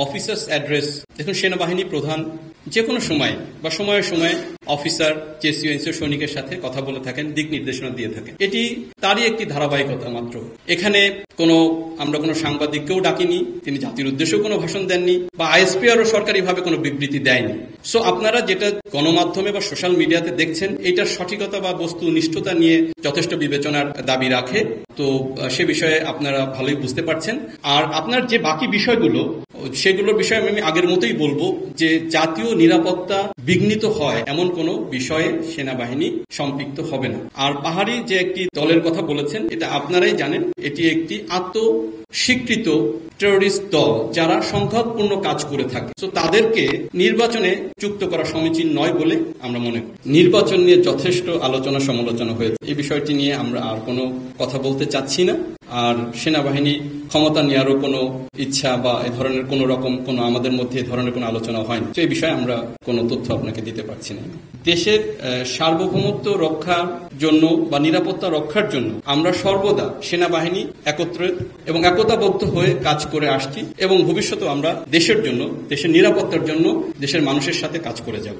Officers address, দেখুন সেনাবাহিনী প্রধান যে কোনো সময় বা সময়ে সময়ে অফিসার জেসিও এনসিও সৈনিকের সাথে কথা বলে থাকেন, দিক নির্দেশনা দিয়ে থাকেন। এটি তারই একটি ধারাবাহিকতা মাত্র। এখানে আমরা কোনো সাংবাদিককেও ডাকিনি, তিনি জাতির উদ্দেশ্যেও কোনো ভাষণ দেননি, বা আইএসপিআরও সরকারিভাবে কোনো বিবৃতি দেয়নি। সো আপনারা যেটা গণমাধ্যমে বা সোশ্যাল মিডিয়াতে দেখছেন, এটার সঠিকতা বা বস্তুনিষ্ঠতা নিয়ে যথেষ্ট বিবেচনার দাবি রাখে। তো সে বিষয়ে আপনারা ভালোই বুঝতে পারছেন। আর আপনার যে বাকি বিষয়গুলো, সেগুলোর বিষয়ে আমি আগের মতোই বলবো যে জাতীয় নিরাপত্তা বিঘ্নিত হয় এমন কোনো বিষয়ে সেনাবাহিনী সম্পৃক্ত হবে না। আর পাহাড়ি যে একটি দলের কথা বলেছেন, এটা আপনারাই জানেন, এটি একটি আত্মস্বীকৃত টেরোরিস্ট দল যারা সংঘাতপূর্ণ কাজ করে থাকে। তো তাদেরকে নির্বাচনে যুক্ত করা সমীচীন নয় বলে আমরা মনে করি। নির্বাচন নিয়ে যথেষ্ট আলোচনা সমালোচনা হয়েছে, এই বিষয়টি নিয়ে আমরা আর কোনো কথা বলতে চাচ্ছি না। আর সেনাবাহিনী ক্ষমতা নেওয়ারও কোনো ইচ্ছা বা এ ধরনের কোনো আমাদের মধ্যে এ ধরনের কোনো আলোচনা হয়নি। তো এই বিষয়ে আমরা কোনো তথ্য আপনাকে দিতে পারছি না। দেশের সার্বভৌমত্ব রক্ষার জন্য বা নিরাপত্তা রক্ষার জন্য আমরা সর্বদা সেনাবাহিনী একত্রে এবং একতাবদ্ধ হয়ে কাজ করে আসছি, এবং ভবিষ্যতেও আমরা দেশের জন্য, দেশের নিরাপত্তার জন্য দেশের মানুষের সাথে কাজ করে যাব।